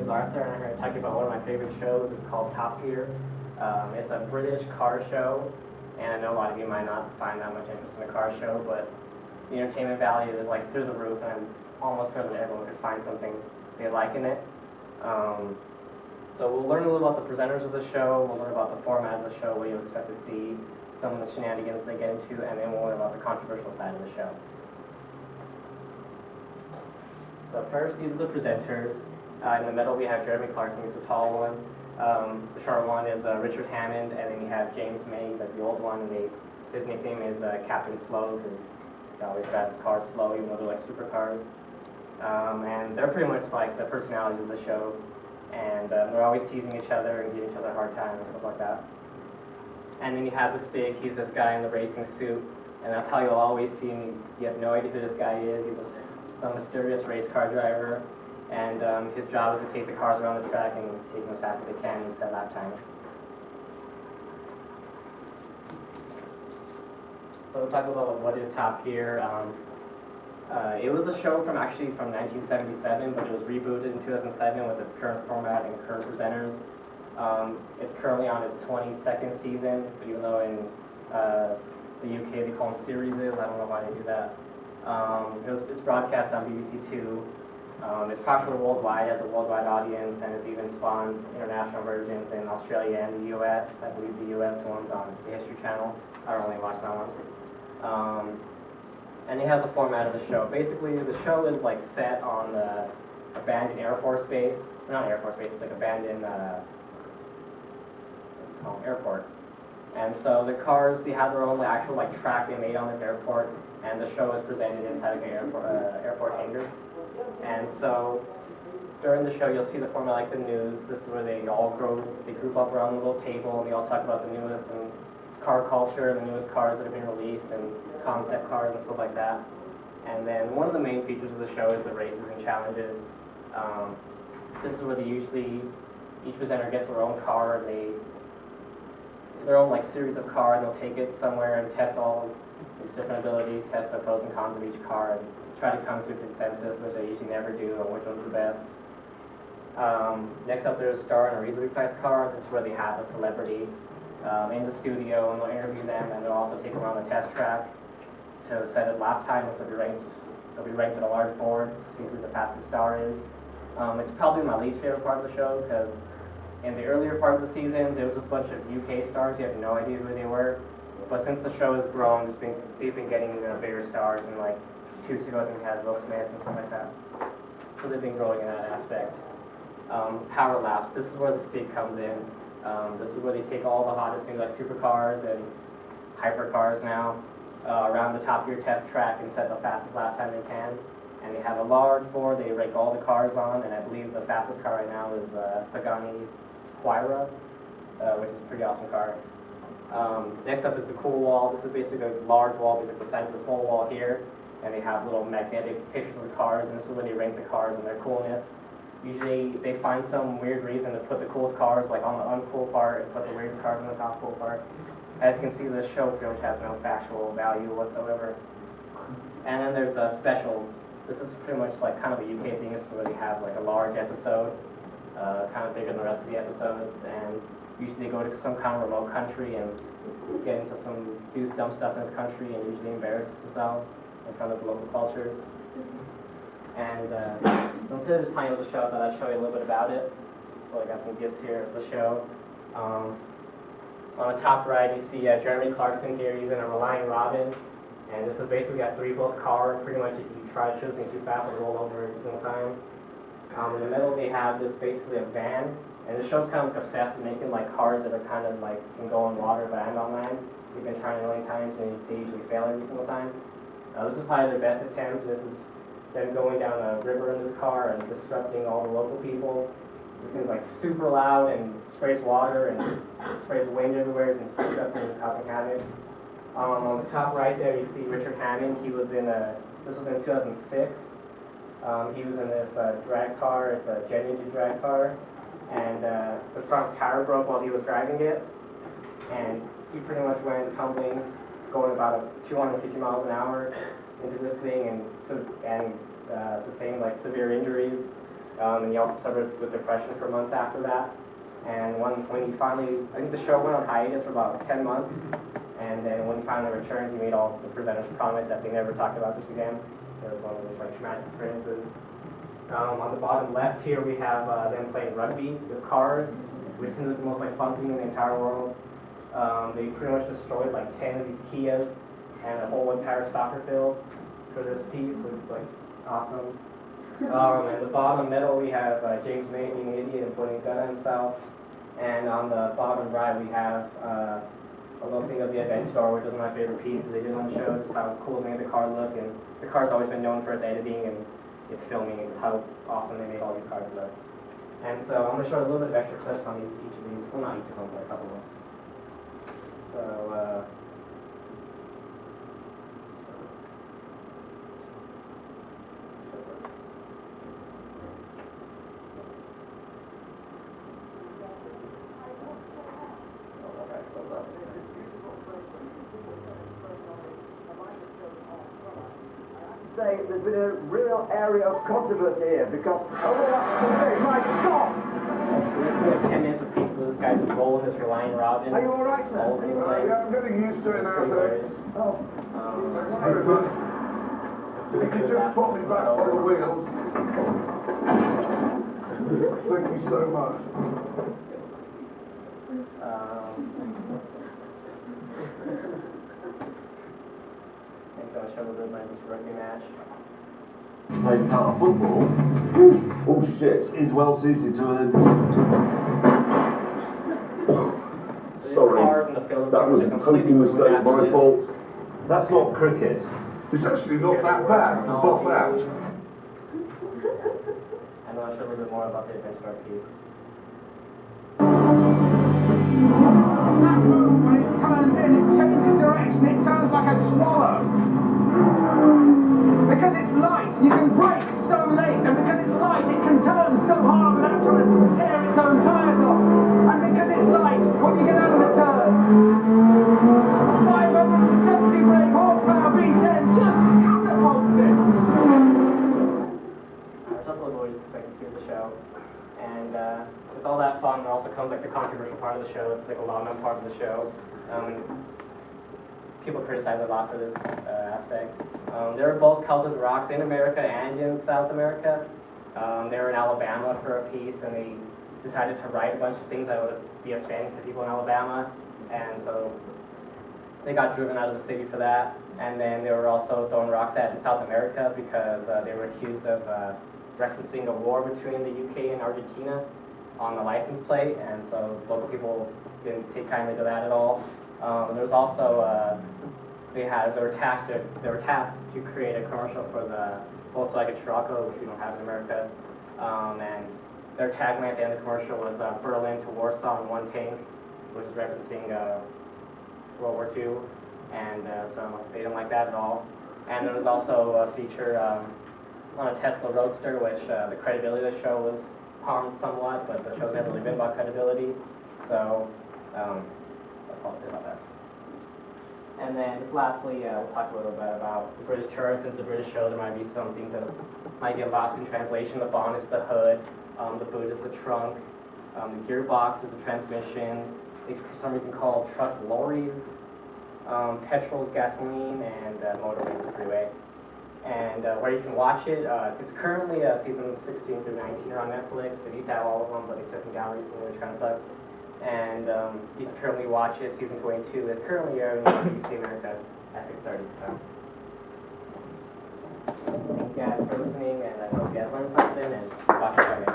is Arthur, and I'm here to talk about one of my favorite shows. It's called Top Gear. It's a British car show, and I know a lot of you might not find that much interest in a car show, but the entertainment value is like through the roof, and I'm almost certain that everyone could find something they like in it. So we'll learn a little about the presenters of the show, we'll learn about the format of the show, what you expect to see, some of the shenanigans they get into, and then we'll learn about the controversial side of the show. So first, these are the presenters. In the middle, we have Jeremy Clarkson, he's the tall one. The short one is Richard Hammond, and then you have James May, he's like the old one, and his nickname is Captain Slow, because he always drives cars slow, even though they're like supercars. And they're pretty much like the personalities of the show, and they're always teasing each other and giving each other a hard time and stuff like that. And then you have the Stick, he's this guy in the racing suit, and that's how you'll always see him. You have no idea who this guy is. He's some mysterious race car driver, and his job is to take the cars around the track and take them as fast as they can and set lap times. So we'll talk about what is Top Gear. It was a show from 1977, but it was rebooted in 2007 with its current format and current presenters. It's currently on its 22nd season, but even though in the UK they call them series, I don't know why they do that. It's broadcast on BBC Two. It's popular worldwide, has a worldwide audience, and has even spawned international versions in Australia and the US. I believe the US one's on the History Channel. I don't really watch that one. And they have the format of the show. Basically, the show is like set on the abandoned Air Force base. Not Air Force base, it's like abandoned airport. And so the cars, they have their own actual track they made on this airport, and the show is presented inside of an airport hangar. And so during the show, you'll see the format like the news. This is where they group up around a little table, and they all talk about the newest and car culture, the newest cars that have been released, and concept cars and stuff like that. And then one of the main features of the show is the races and challenges. This is where each presenter gets their own car, their own series of car, and they'll take it somewhere and test all these different abilities, test the pros and cons of each car, and try to come to a consensus, which they usually never do, on which one's the best. Next up, there's Star and a reasonably priced car. This is where they have a celebrity in the studio, and they'll interview them, and they'll also take them around the test track to set a lap time, which will be ranked on a large board to see who the fastest star is. It's probably my least favorite part of the show, because in the earlier part of the seasons, it was just a bunch of UK stars. You had no idea who they were. But since the show has grown, they've been getting bigger stars, and 2 weeks ago I think we had Will Smith and stuff like that. So they've been growing in that aspect. Power laps. This is where the Stick comes in. This is where they take all the hottest things like supercars and hypercars now around the Top Gear test track and set the fastest lap time they can. And they have a large board they rank all the cars on, and I believe the fastest car right now is the Pagani Huayra, which is a pretty awesome car. Next up is the cool wall. This is basically a large wall, basically the size of this whole wall here, and they have little magnetic pictures of the cars, and this is where they rank the cars and their coolness. Usually they find some weird reason to put the coolest cars on the uncool part and put the weirdest cars on the top cool part. As you can see, this show pretty much has no factual value whatsoever. And then there's specials. This is pretty much kind of a UK thing. This is where they have a large episode, kind of bigger than the rest of the episodes, and usually they go to some kind of remote country and get into do dumb stuff in this country and usually embarrass themselves in front of the local cultures. And so instead of just telling you about the show, I thought I'd show you a little bit about it. So I got some gifts here of the show. On the top right, you see Jeremy Clarkson here. He's in a Reliant Robin. And this is basically a 3-bolt car. Pretty much if you try to shoot something too fast, it'll roll over every single time. In the middle, they have this basically a van. And the show's kind of obsessed with making cars that are kind of can go on water but end on land. They've been trying a million times and they usually fail every single time. This is probably their best attempt. This is them going down a river in this car and disrupting all the local people. This thing's super loud and sprays water and sprays wind everywhere and disrupting and causing havoc. On the top right there, you see Richard Hammond. This was in 2006. He was in this drag car. It's a jet engine drag car. And the front tire broke while he was driving it. And he pretty much went tumbling, going about 250 miles an hour into this thing and sustained severe injuries. And he also suffered with depression for months after that. And when he finally, I think the show went on hiatus for about 10 months, and then when he finally returned, he made all the presenters promise that they never talked about this again. It was one of those like traumatic experiences. On the bottom left here, we have them playing rugby with cars, which is the most like fun thing in the entire world. They pretty much destroyed like 10 of these Kias and a whole entire soccer field for this piece, which is like awesome. At the bottom middle, we have James May being an idiot and pointing a gun at himself. And on the bottom right, we have a little thing of the Aventador, which is one of my favorite pieces they did on the show, just how cool they made the car look. And the car's always been known for its editing and its filming, and just how awesome they made all these cars look. And so I'm going to show a little bit of extra clips on each of these. Well, not each of them, but a couple of them. So, say there's been a real area of controversy here because, oh my God! We're just doing 10 minutes of pieces of this guy just rolling this Reliant Robin. Are you alright, sir? All over the place. Yeah, I'm getting used to it now, thanks. Oh. Thanks very much. If you could just put me back on the wheels. Thank you so much. Thanks so much for doing my rugby match. Playing part of football, oh shit, is well suited to a... Sorry, that was a total mistake, my fault. That's not cricket. it's actually not that bad to buff out. And I'll show a little bit more about the Aventador piece. That boom, when it turns in, it changes direction, it turns like a swallow. Because it's light, you can brake so late, and because it's light, it can turn so hard without trying to tear its own tyres off. And because it's light, when you get out of the turn, 570 brake horsepower V10 just catapults it. That's just a little bit what you expect to see of the show. And with all that fun, there also comes like the controversial part of the show. This is like a long-known part of the show. People criticize a lot for this aspect. They were both cultured rocks in America and in South America. They were in Alabama for a piece, and they decided to write a bunch of things that would be offending to people in Alabama, and so they got driven out of the city for that. And then they were also throwing rocks at in South America because they were accused of referencing a war between the UK and Argentina on the license plate, and so local people didn't take kindly to that at all. There was also they were tasked to create a commercial for the Volkswagen Scirocco, which we don't have in America, and their tagline at the end of the commercial was Berlin to Warsaw in one tank, which is referencing World War II, and so they didn't like that at all. And there was also a feature on a Tesla Roadster, which the credibility of the show was harmed somewhat, but the show's never really been about credibility, so that's all I'll say about that. And then just lastly, we'll talk a little bit about the British turret. Since the British show, there might be some things that might get lost in translation. The bonnet is the hood, the boot is the trunk, the gearbox is the transmission. They for some reason call trucks lorries, petrol is gasoline, and motorway is the freeway. And where you can watch it, it's currently seasons 16 through 19 are on Netflix. It used to have all of them, but they took them down recently, which kind of sucks. And you can currently watch it. Season 22 is currently airing on BBC America at 6:30. So, thank you guys for listening, and I hope you guys learned something. And watch it.